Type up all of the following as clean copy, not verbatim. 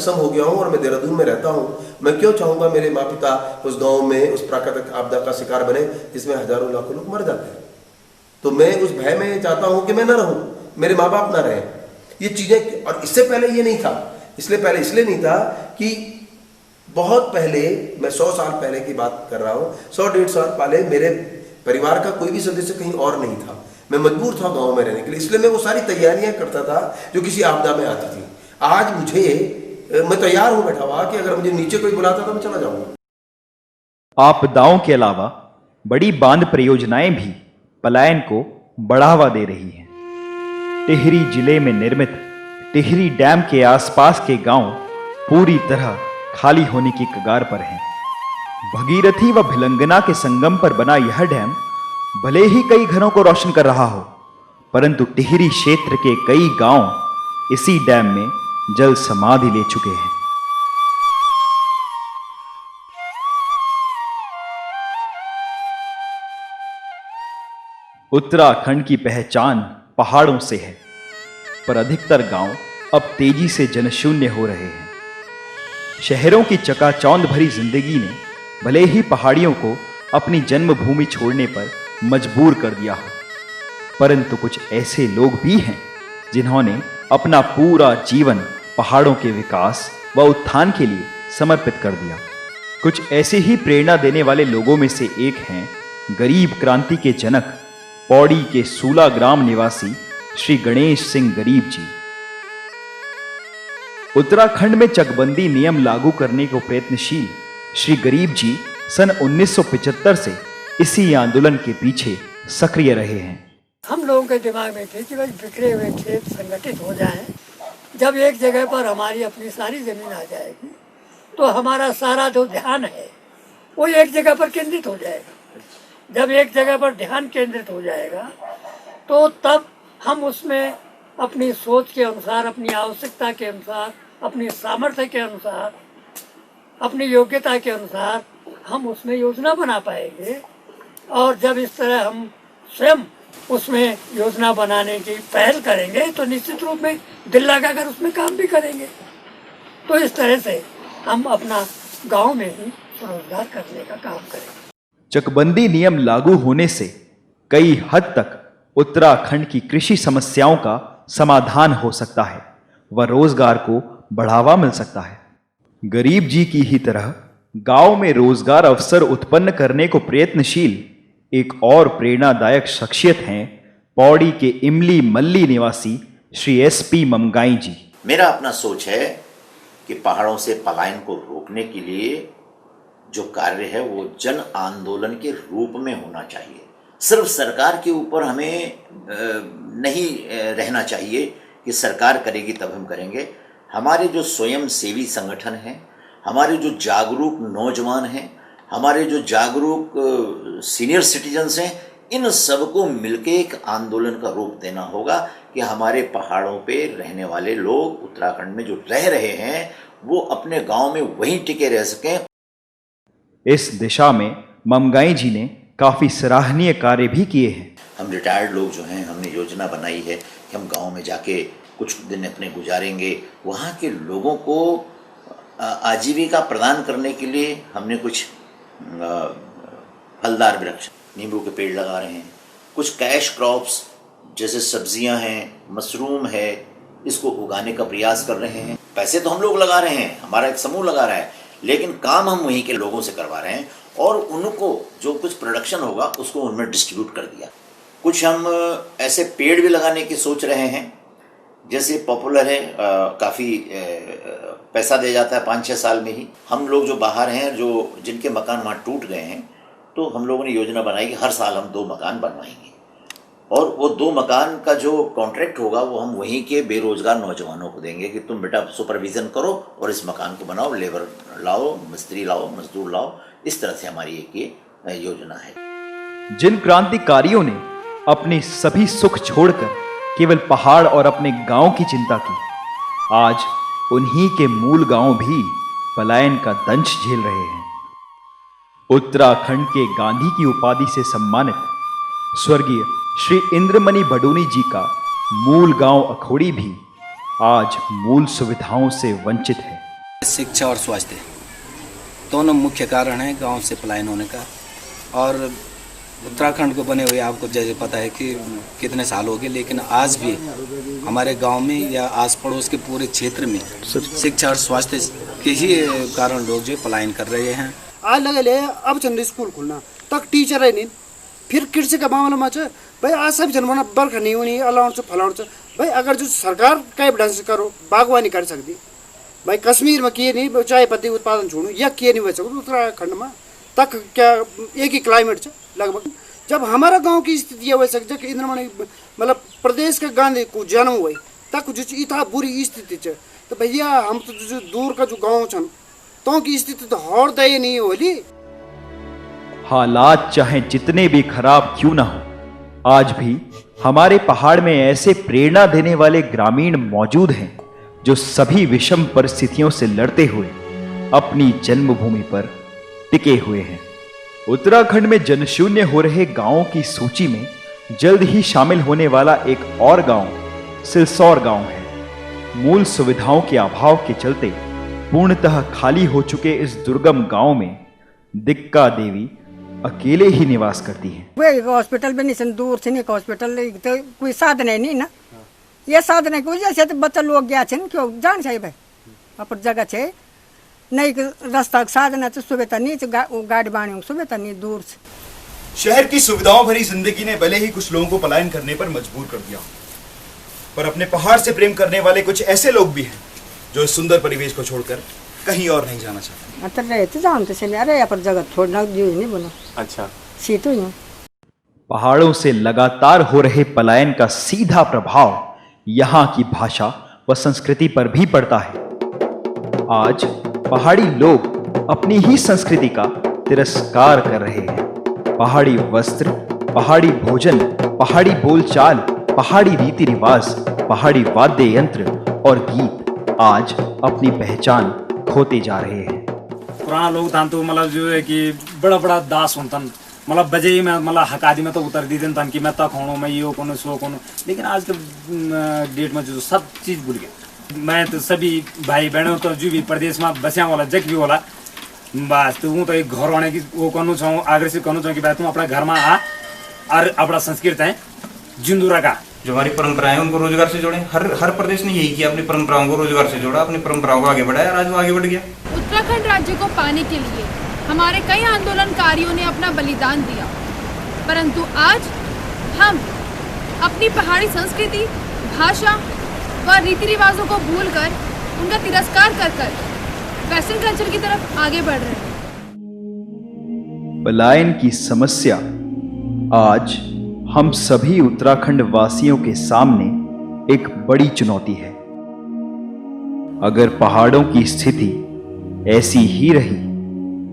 सक्षम हो गया हूँ और मैं देहरादून में रहता हूँ, मैं क्यों चाहूँगा मेरे माँ पिता उस गाँव में उस प्राकृतिक आपदा का शिकार बने जिसमें हजारों लाखों लोग मर जाते हैं। तो मैं उस भय में चाहता हूँ कि मैं ना रहूँ, मेरे माँ बाप ना रहें। ये चीज़ें, और इससे पहले ये नहीं था, इसलिए नहीं था कि बहुत पहले, मैं 100 साल पहले की बात कर रहा हूँ, 100-150 साल पहले मेरे परिवार का कोई भी सदस्य कहीं और नहीं था, मैं मजबूर था गांव में रहने के लिए, इसलिए मैं वो सारी तैयारियां करता था जो किसी आपदा में आती थी। आज मैं तैयार हूं बैठा हुआ कि अगर मुझे नीचे कोई बुलाता तो मैं चला जाऊंगा। आपदाओं के अलावा बड़ी बांध परियोजनाएं भी पलायन को बढ़ावा दे रही हैं। टिहरी जिले में निर्मित टिहरी डैम के आसपास के गांव पूरी तरह खाली होने की कगार पर हैं। भगीरथी व भिलंगना के संगम पर बना यह डैम भले ही कई घरों को रोशन कर रहा हो, परंतु टिहरी क्षेत्र के कई गांव इसी डैम में जल समाधि ले चुके हैं। उत्तराखंड की पहचान पहाड़ों से है, पर अधिकतर गांव अब तेजी से जनशून्य हो रहे हैं। शहरों की चकाचौंध भरी जिंदगी ने भले ही पहाड़ियों को अपनी जन्मभूमि छोड़ने पर मजबूर कर दिया हो, परंतु कुछ ऐसे लोग भी हैं जिन्होंने अपना पूरा जीवन पहाड़ों के विकास व उत्थान के लिए समर्पित कर दिया। कुछ ऐसे ही प्रेरणा देने वाले लोगों में से एक हैं गरीब क्रांति के जनक पौड़ी के सूला ग्राम निवासी श्री गणेश सिंह गरीब जी। उत्तराखंड में चकबंदी नियम लागू करने को प्रयत्नशील श्री गरीब जी सन 1975 से इसी आंदोलन के पीछे सक्रिय रहे हैं। हम लोगों के दिमाग में थे कि बस बिखरे हुए खेत संगठित हो जाएं। जब एक जगह पर हमारी अपनी सारी जमीन आ जाएगी तो हमारा सारा जो ध्यान है वो एक जगह पर केंद्रित हो जाएगा। जब एक जगह पर ध्यान केंद्रित हो जाएगा तो तब हम उसमें अपनी सोच के अनुसार, अपनी आवश्यकता के अनुसार, अपनी सामर्थ्य के अनुसार, अपनी योग्यता के अनुसार हम उसमें योजना बना पाएंगे। और जब इस तरह हम स्वयं उसमें योजना बनाने की पहल करेंगे तो निश्चित रूप में दिल लगाकर उसमें काम भी करेंगे। तो इस तरह से हम अपना गांव में ही स्वरोजगार करने का काम करेंगे। चकबंदी नियम लागू होने से कई हद तक उत्तराखंड की कृषि समस्याओं का समाधान हो सकता है व रोजगार को बढ़ावा मिल सकता है। गरीब जी की ही तरह गांव में रोजगार अवसर उत्पन्न करने को प्रयत्नशील एक और प्रेरणादायक शख्सियत हैं पौड़ी के इमली मल्ली निवासी श्री SP ममगाई जी। मेरा अपना सोच है कि पहाड़ों से पलायन को रोकने के लिए जो कार्य है वो जन आंदोलन के रूप में होना चाहिए। सिर्फ सरकार के ऊपर हमें नहीं रहना चाहिए कि सरकार करेगी तब हम करेंगे। हमारे जो स्वयं सेवी संगठन हैं, हमारे जो जागरूक नौजवान हैं, हमारे जो जागरूक सीनियर सिटीजन्स हैं, इन सबको मिलके एक आंदोलन का रूप देना होगा कि हमारे पहाड़ों पे रहने वाले लोग उत्तराखंड में जो रह रहे हैं वो अपने गांव में वहीं टिके रह सकें। इस दिशा में ममगाई जी ने काफी सराहनीय कार्य भी किए हैं। हम रिटायर्ड लोग जो हैं, हमने योजना बनाई है कि हम गांव में जाके कुछ दिन अपने गुजारेंगे। वहाँ के लोगों को आजीविका प्रदान करने के लिए हमने कुछ फलदार वृक्ष, नींबू के पेड़ लगा रहे हैं। कुछ कैश क्रॉप्स जैसे सब्जियां हैं, मशरूम है, इसको उगाने का प्रयास कर रहे हैं। पैसे तो हम लोग लगा रहे हैं, हमारा एक समूह लगा रहा है, लेकिन काम हम वहीं के लोगों से करवा रहे हैं और उनको जो कुछ प्रोडक्शन होगा उसको उनमें डिस्ट्रीब्यूट कर दिया। कुछ हम ऐसे पेड़ भी लगाने की सोच रहे हैं, जैसे पॉपुलर है, काफ़ी पैसा दे जाता है 5-6 साल में ही। हम लोग जो बाहर हैं, जो जिनके मकान वहाँ टूट गए हैं, तो हम लोगों ने योजना बनाई कि हर साल हम 2 मकान बनवाएंगे और वो 2 मकान का जो कॉन्ट्रैक्ट होगा वो हम वहीं के बेरोजगार नौजवानों को देंगे कि तुम बेटा सुपरविज़न करो और इस मकान को बनाओ, लेबर लाओ, मिस्त्री लाओ, मजदूर लाओ। इस तरह से हमारी एक ये योजना है। जिन क्रांतिकारियों ने अपने सभी सुख छोड़कर केवल पहाड़ और अपने गांव की चिंता की, आज उन्हीं के मूल गांव भी पलायन का दंश झेल रहे हैं। उत्तराखंड के गांधी की उपाधि से सम्मानित स्वर्गीय श्री इंद्रमणि बडोनी जी का मूल गांव अखोड़ी भी आज मूल सुविधाओं से वंचित है। शिक्षा और स्वास्थ्य दोनों मुख्य कारण हैं गांव से पलायन होने का। और उत्तराखंड को बने हुए आपको जैसे पता है कि कितने साल हो गए, लेकिन आज भी हमारे गांव में या आस पड़ोस के पूरे क्षेत्र में शिक्षा और स्वास्थ्य के ही कारण लोग जो पलायन कर रहे हैं। आज लगे अब चंद स्कूल खुलना तक टीचर है नहीं, फिर कृषि का मामला में भाई आज सब जन बर्खा नहीं होनी अलाउंस फलाउंस भाई अगर जो सरकार कई ढंग से करो बागवानी कर सकती भाई कश्मीर में किए नहीं चाय पत्ती उत्पादन छोड़ू या किए नहीं बच सकते उत्तराखंड में तक क्या एक ही क्लाइमेट है लगभग। जब हमारा गांव की स्थिति हो सकती है इंद्र मतलब प्रदेश के गांधी को जन्म हुए तक जो इतना बुरी स्थिति है तो भैया हम तो जो दूर का जो गाँव छन तो की स्थिति तो और दयनीय होली। हालात चाहे जितने भी खराब क्यों ना हो, आज भी हमारे पहाड़ में ऐसे प्रेरणा देने वाले ग्रामीण मौजूद हैं जो सभी विषम परिस्थितियों से लड़ते हुए अपनी जन्मभूमि पर टिके हुए हैं। उत्तराखंड में जनशून्य हो रहे गांवों की सूची में जल्द ही शामिल होने वाला एक और गांव सिलसौर गांव है। मूल सुविधाओं के अभाव के चलते पूर्णतः खाली हो चुके इस दुर्गम गांव में दिक्का देवी अकेले ही निवास करती हैं। वे हॉस्पिटल भी नहीं दूर से नहीं हॉस्पिटल तो कोई साधन है नहीं ना, ये साधन है की वजह से तो बच्चा लोग गया क्यों जान चाहिए भाई अपन जगह छे नहीं रास्ता साधन है तो सुविधा नहीं गाड़ी बाणी सुविधा नहीं दूर से। शहर की सुविधाओं भरी जिंदगी ने भले ही कुछ लोगों को पलायन करने पर मजबूर कर दिया, पर अपने पहाड़ से प्रेम करने वाले कुछ ऐसे लोग भी हैं जो इस सुंदर परिवेश को छोड़कर कहीं और नहीं जाना चाहते। रहते जानते चले अरे पर जगह छोड़ना नहीं बोला। अच्छा सीटों ही पहाड़ों से लगातार हो रहे पलायन का सीधा प्रभाव यहाँ की भाषा व संस्कृति पर भी पड़ता है। आज पहाड़ी लोग अपनी ही संस्कृति का तिरस्कार कर रहे हैं। पहाड़ी वस्त्र, पहाड़ी भोजन, पहाड़ी बोलचाल, पहाड़ी रीति रिवाज, पहाड़ी वाद्य यंत्र और गीत आज अपनी पहचान खोते जा रहे हैं। पुराना लोग था तो मतलब जो है कि बड़ा बड़ा दास होता मतलब बजे में मतलब हकादी में तो उतर दी दिन तन कि मैं तक होनो मैं यो कोनो सो कोनो, लेकिन आज के डेट में जो सब चीज भूल गया। मैं तो सभी भाई बहनों तो जो भी प्रदेश में बसिया वाला जग भी वाला बस तो तो एक घर आने की वो कनु चाहूँ आग्रह कनु चाहूँ कि भाई तुम अपना घर में आ और अपना संस्कृत है जिंदूरा का जो हमारी परंपराएं हैं उनको रोजगार से जोड़ें। हर प्रदेश ने यही किया, अपनी परंपराओं को रोजगार से जोड़ा, अपनी परंपराओं को आगे बढ़ाया और आज वो आगे बढ़ गया। उत्तराखंड राज्य को पाने के लिए हमारे कई आंदोलनकारियों ने अपना बलिदान दिया, परंतु आज हम अपनी पहाड़ी संस्कृति, भाषा व रीति रिवाजों को भूलकर उनका तिरस्कार कर वेस्टर्न कल्चर की तरफ आगे बढ़ रहे हैं। पलायन की समस्या आज हम सभी उत्तराखंड वासियों के सामने एक बड़ी चुनौती है। अगर पहाड़ों की स्थिति ऐसी ही रही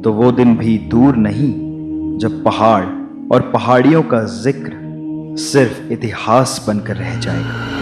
तो वो दिन भी दूर नहीं जब पहाड़ और पहाड़ियों का जिक्र सिर्फ इतिहास बनकर रह जाएगा।